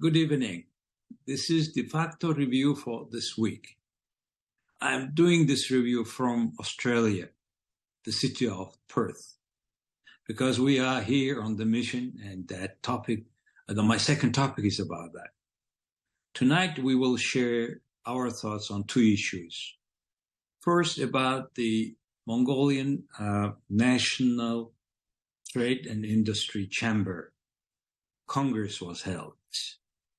Good evening. This is Defacto review for this week. I'm doing this review from Australia, the city of Perth, because we are here on the mission, and that topic, my second topic is about that. Tonight, we will share our thoughts on two issues. First, about the Mongolian National Trade and Industry Chamber. Congress was held.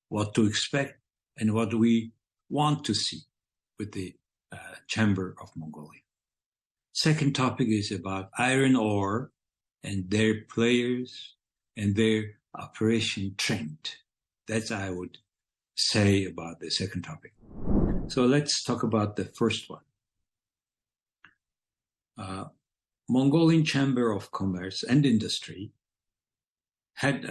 What to expect and what we want to see with the Chamber of Mongolia. Second topic is about iron ore and their players and their operation trend. That's I would say about the second topic. So let's talk about the first one. Mongolian Chamber of Commerce and Industry had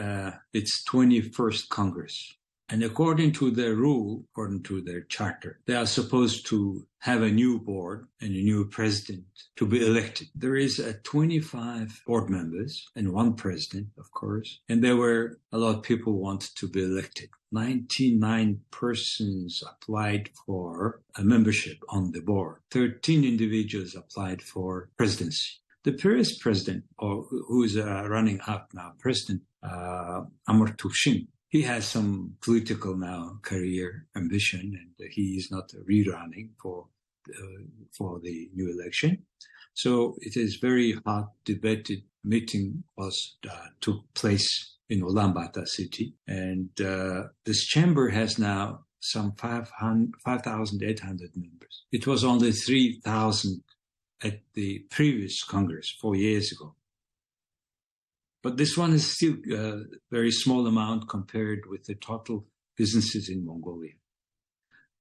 its 21st Congress. And according to their rule, according to their charter, they are supposed to have a new board and a new president to be elected. There is 25 board members and one president, of course. And there were a lot of people who wanted to be elected. 99 persons applied for a membership on the board. 13 individuals applied for presidency. The previous president, or who is running up now, President Amartukshin, he has some political now career ambition, and he is not rerunning for the new election. So it is very hot debated meeting took place in Ulaanbaatar city, and this chamber has now some 5,800 members. It was only 3,000 at the previous Congress 4 years ago. But this one is still a very small amount compared with the total businesses in Mongolia.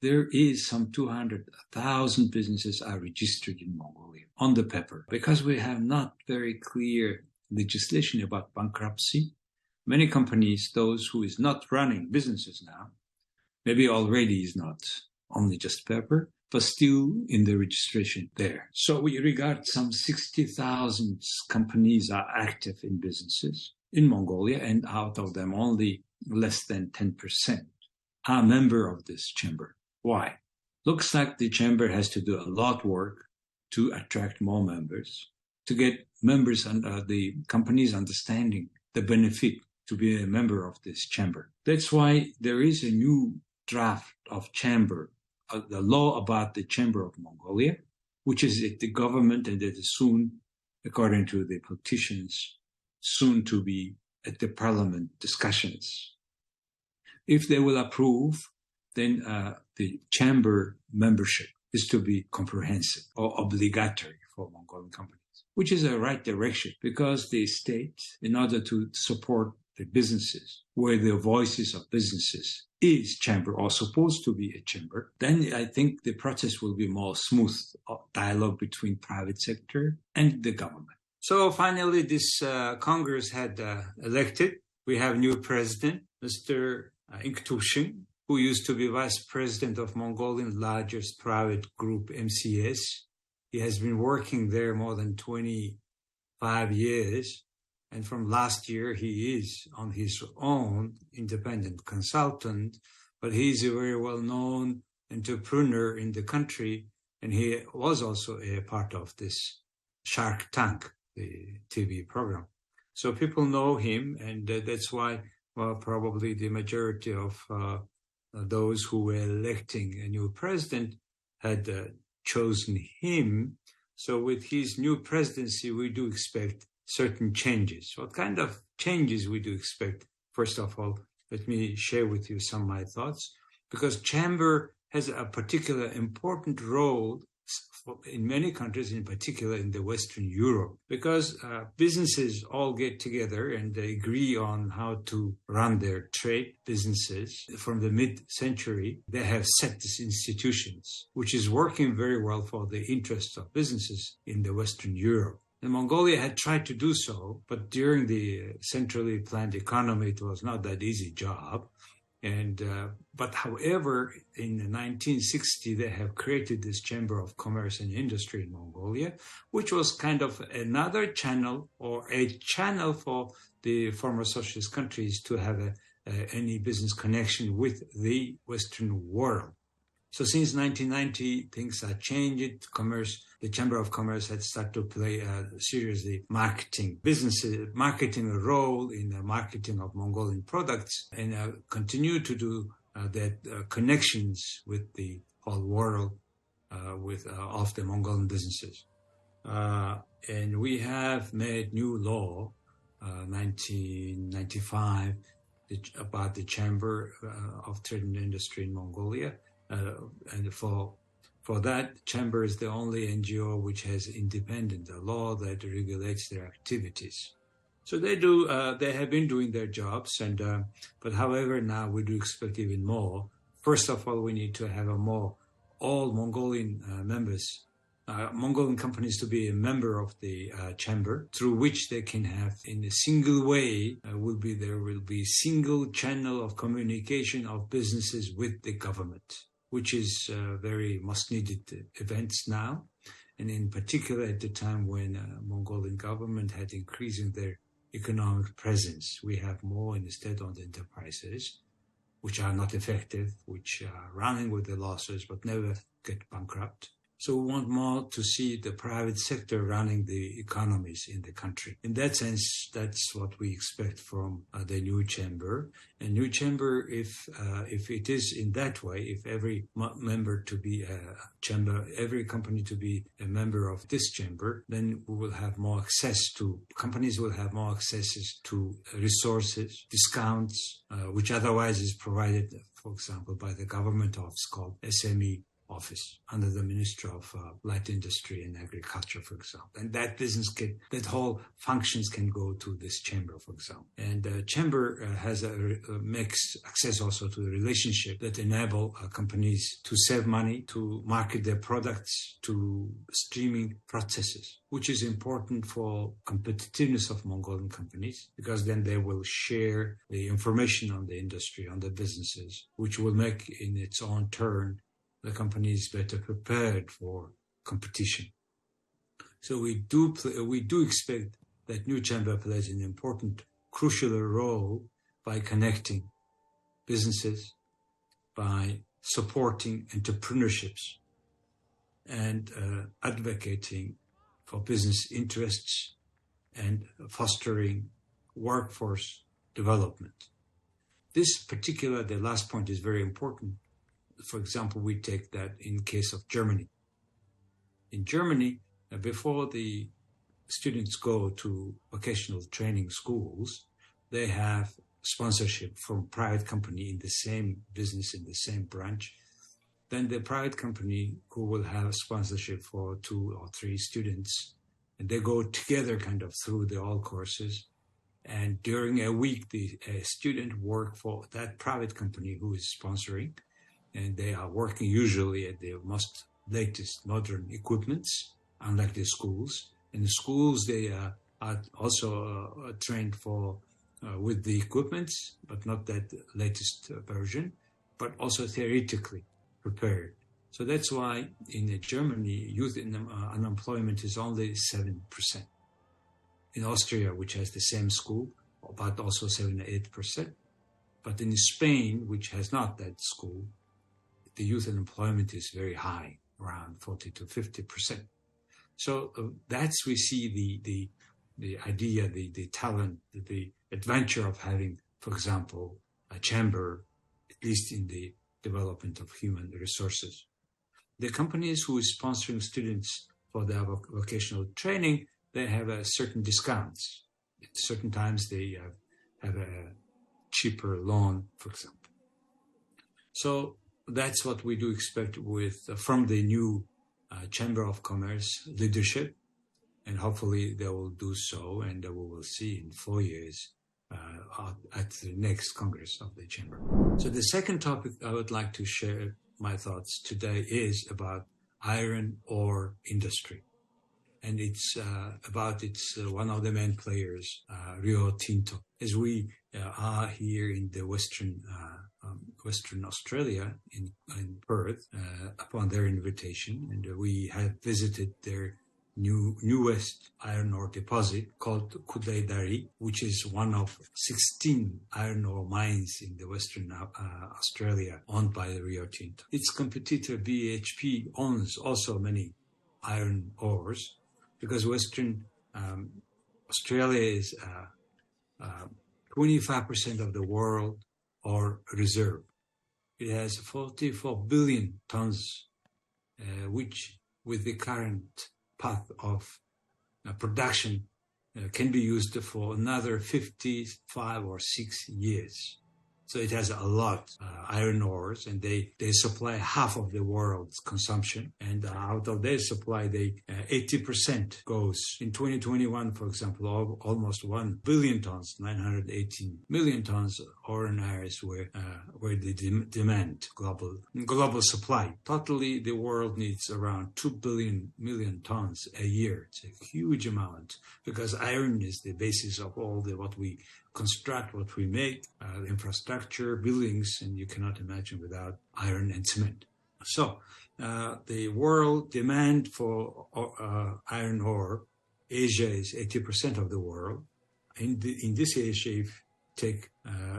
There is some 200,000 businesses are registered in Mongolia on the paper. Because we have not very clear legislation about bankruptcy, many companies, those who is not running businesses now, maybe already is not only just paper, but still in the registration there. So we regard some 60,000 companies are active in businesses in Mongolia, and out of them only less than 10% are member of this chamber. Why? Looks like the chamber has to do a lot of work to attract more members, to get members and the companies understanding the benefit to be a member of this chamber. That's why there is a new draft of chamber, the law about the Chamber of Mongolia, which is at the government, and it is soon, according to the politicians, soon to be at the parliament discussions. If they will approve, then the chamber membership is to be comprehensive or obligatory for Mongolian companies, which is a right direction, because the state, in order to support the businesses, where the voices of businesses is chamber or supposed to be a chamber, then I think the process will be more smooth dialogue between private sector and the government. So finally, this Congress had elected. We have new president, Mr. Inktushin, who used to be vice president of Mongolian largest private group, MCS. He has been working there more than 25 years. And from last year, he is on his own independent consultant, but he is a very well-known entrepreneur in the country, and he was also a part of this Shark Tank, the TV program. So people know him, and that's why probably the majority of those who were electing a new president had chosen him. So with his new presidency, we do expect certain changes. What kind of changes we do expect? First of all, let me share with you some of my thoughts, because chamber has a particular important role in many countries, in particular in the Western Europe, because businesses all get together and they agree on how to run their trade businesses. From the mid-century, they have set these institutions, which is working very well for the interests of businesses in the Western Europe. And Mongolia had tried to do so, but during the centrally planned economy, it was not that easy job. But however, in 1960, they have created this Chamber of Commerce and Industry in Mongolia, which was kind of another channel or a channel for the former socialist countries to have any business connection with the Western world. So since 1990, things have changed. The Chamber of Commerce had started to play a seriously marketing role in the marketing of Mongolian products, and continue to do that connections with the whole world of the Mongolian businesses. And we have made new law, 1995, about the Chamber of Trade and Industry in Mongolia. And for that, Chamber is the only NGO which has independent law that regulates their activities. So they have been doing their jobs, but however, now we do expect even more. First of all, we need to have all Mongolian Mongolian companies to be a member of the chamber, through which they can have, in a single way, there will be single channel of communication of businesses with the government, which is very much needed events now, and in particular at the time when Mongolian government had increasing their economic presence. We have more instead on the enterprises, which are not effective, which are running with the losses but never get bankrupt. So we want more to see the private sector running the economies in the country. In that sense, that's what we expect from the new chamber. A new chamber, if it is in that way, if every member to be a chamber, every company to be a member of this chamber, then we will have more companies will have more accesses to resources, discounts, which otherwise is provided, for example, by the government office called SME office under the Ministry of Light Industry and Agriculture, for example. And that whole functions can go to this chamber, for example. And the chamber makes access also to the relationship that enable companies to save money, to market their products, to streaming processes, which is important for competitiveness of Mongolian companies, because then they will share the information on the industry, on the businesses, which will make in its own turn the company is better prepared for competition. So we do expect that new chamber plays an important, crucial role by connecting businesses, by supporting entrepreneurships, and advocating for business interests and fostering workforce development. The last point is very important. For example, we take that in case of Germany. In Germany, before the students go to vocational training schools, they have sponsorship from private company in the same business, in the same branch. Then the private company who will have sponsorship for 2 or 3 students, and they go together kind of through all courses. And during a week, the student work for that private company who is sponsoring, and they are working usually at the most latest modern equipments, unlike the schools. In the schools, they are also trained with the equipments, but not that latest version, but also theoretically prepared. So that's why in Germany, youth unemployment is only 7%. In Austria, which has the same school, but also 7-8%. But in Spain, which has not that school, the youth unemployment is very high, around 40 to 50%. So we see the idea, the talent, the adventure of having, for example, a chamber, at least in the development of human resources. The companies who are sponsoring students for their vocational training, they have certain discounts. At certain times they have a cheaper loan, for example. So that's what we do expect from the new Chamber of Commerce leadership, and hopefully they will do so, and we will see in 4 years at the next Congress of the Chamber. So the second topic I would like to share my thoughts today is about iron ore industry. And it's one of the main players, Rio Tinto. As we are here in the Western Australia, in Perth, upon their invitation, and we have visited their newest iron ore deposit called Kudai-Dari, which is one of 16 iron ore mines in the Western Australia owned by the Rio Tinto. Its competitor BHP owns also many iron ores because Western Australia is 25% of the world ore reserve. It has 44 billion tons, which with the current path of production can be used for another 55 or 6 years. So it has a lot iron ores, and they supply half of the world's consumption. And out of their supply, 80% goes in 2021, for example, almost 1 billion tons, 918 million tons ore and iron where the demand global supply. Totally, the world needs around 2 million tons a year. It's a huge amount because iron is the basis of all what we construct, what we make, infrastructure, buildings, and you cannot imagine without iron and cement. So the world demand for iron ore, Asia is 80% of the world. In this Asia, if you take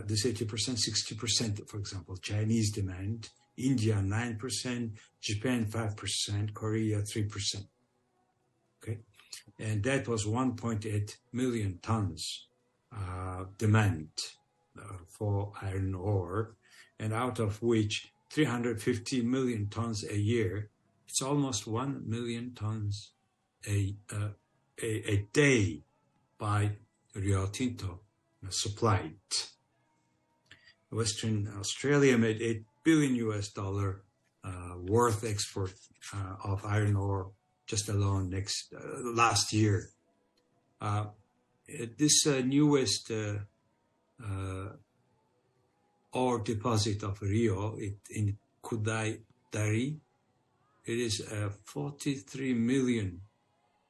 this 80%, 60%, for example, Chinese demand, India 9%, Japan 5%, Korea 3%. Okay, and that was 1.8 million tons. Demand for iron ore, and out of which 350 million tons a year, it's almost 1 million tons a day by Rio Tinto supplied. Western Australia made $8 billion worth export of iron ore just alone last year. This newest ore deposit of Rio in Kudai-Dari, it is 43 million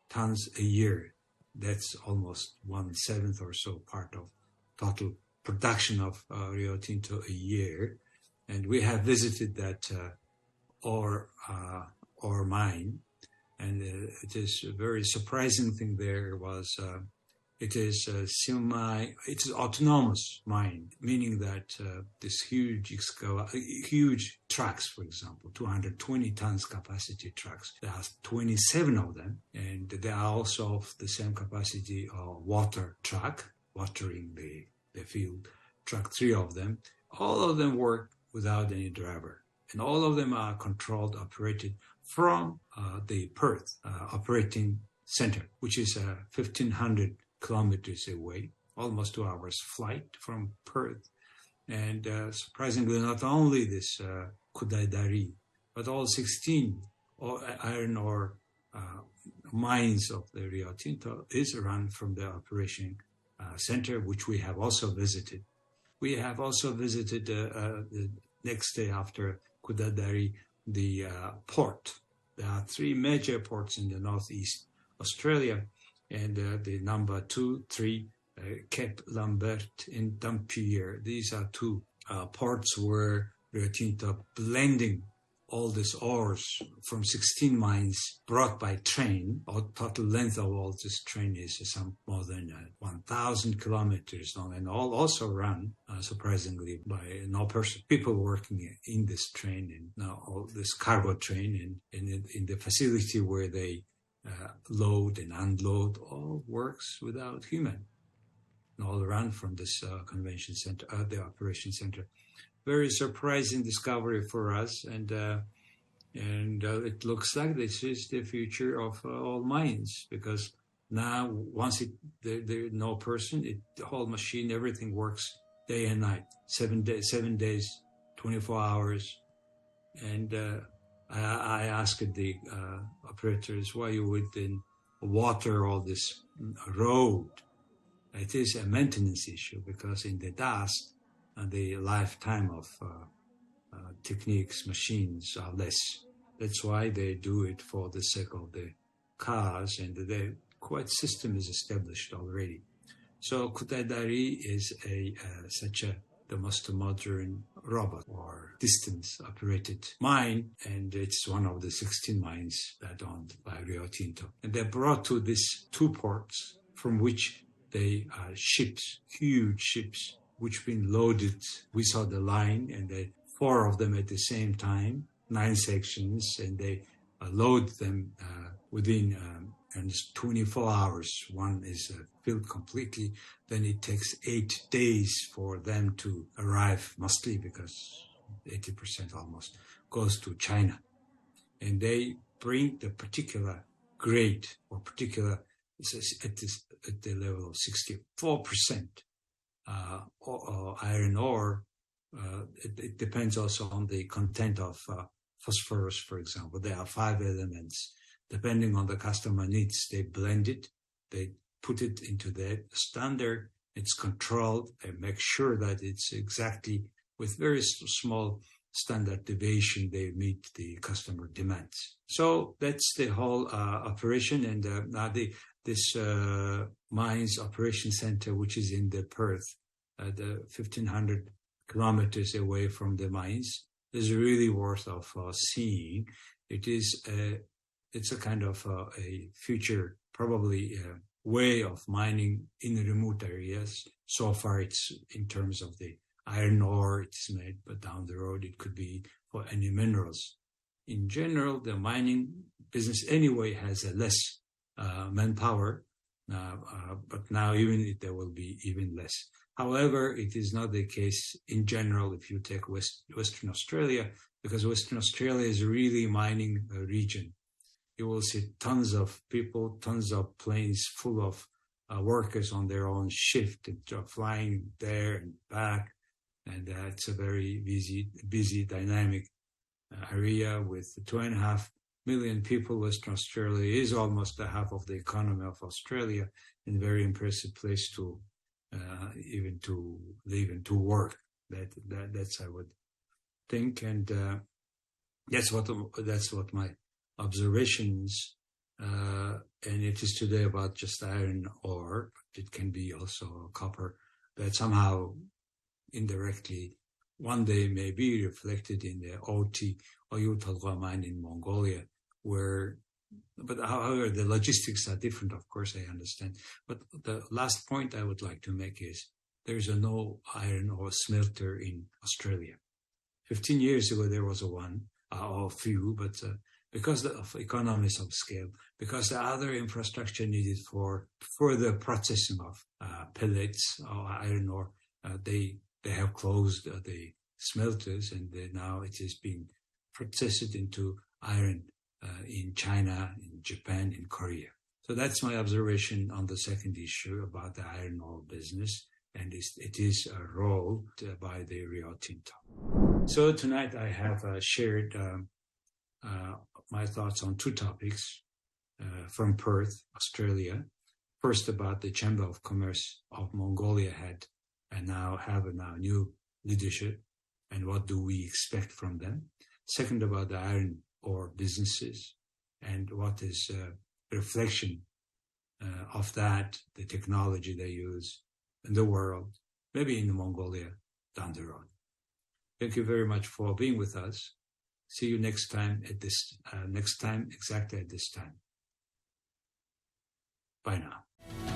tons a year. That's almost 1/7 or so part of total production of Rio Tinto a year. And we have visited that ore mine, and it is a very surprising thing there was it is autonomous mine, meaning that this huge trucks, for example, 220 tons capacity trucks, there are 27 of them, and they are also of the same capacity water truck, watering the field, truck 3 of them. All of them work without any driver, and all of them are controlled, operated from the Perth operating center, which is 1,500 kilometers away, almost 2 hours flight from Perth. And surprisingly, not only this Kudai-Dari, but all 16 iron ore mines of the Rio Tinto is run from the operation center, which we have also visited. We have also visited the next day after Kudai-Dari, the port. There are 3 major ports in the northeast Australia, and the number 2, 3, Cape Lambert and Dampier. These are 2 ports where Rio Tinto blending all these ores from 16 mines brought by train. Our total length of all this train is some more than 1,000 kilometers long, and all also run, surprisingly, by no person. People working in this train, and all this cargo train, and in the facility where they load and unload, all works without human. And all run from this convention center, the operation center. Very surprising discovery for us, and it looks like this is the future of all mines, because now once there's no person, the whole machine, everything works day and night, 7 days, 24 hours, and I asked the operators why you would then water all this road. It is a maintenance issue, because in the dust, the lifetime of techniques, machines are less. That's why they do it for the sake of the cars, and the quite system is established already. So Kudai-Dari is the most modern robot or distance-operated mine, and it's one of the 16 mines that are owned by Rio Tinto. And they're brought to these two ports from which they ships, huge ships, which been loaded. We saw the line, and they 4 of them at the same time, 9 sections, and they load them within and it's 24 hours. One is filled completely. Then it takes 8 days for them to arrive, mostly because 80% almost goes to China. And they bring the particular grade or particular at the level of 64% iron ore. It depends also on the content of phosphorus, for example. There are 5 elements. Depending on the customer needs, they blend it, they put it into their standard, it's controlled, they make sure that it's exactly with very small standard deviation, they meet the customer demands. So that's the whole operation. And now this mines operation center, which is in the Perth, the 1,500 kilometers away from the mines, is really worth of seeing. It's a kind of a future, probably way of mining in remote areas. So far, it's in terms of the iron ore it's made, but down the road, it could be for any minerals. In general, the mining business anyway has a less manpower, but now there will be even less. However, it is not the case in general if you take Western Australia, because Western Australia is really mining a region. You will see tons of people, tons of planes full of workers on their own shift, flying there and back. And it's a very busy, dynamic area with 2.5 million people. Western Australia is almost the half of the economy of Australia, and a very impressive place to even to live and to work. That's I would think, and that's what my observations, and it is today about just iron ore, but it can be also copper that somehow indirectly one day may be reflected in the OT Oyu Tolgoi mine in Mongolia, but however, the logistics are different, of course, I understand. But the last point I would like to make is there's no iron ore smelter in Australia. 15 years ago, there was one, or a few, but because of economies of scale, because the other infrastructure needed for further processing of pellets or iron ore, they have closed the smelters, and now it is being processed into iron in China, in Japan, in Korea. So that's my observation on the second issue about the iron ore business, and it is a role by the Rio Tinto. So tonight I have shared my thoughts on 2 topics from Perth, Australia. First, about the Chamber of Commerce of Mongolia had and now have a new leadership, and what do we expect from them. Second, about the iron ore businesses and what is a reflection of that, the technology they use in the world, maybe in Mongolia down the road. Thank you very much for being with us. See you next time exactly at this time. Bye now.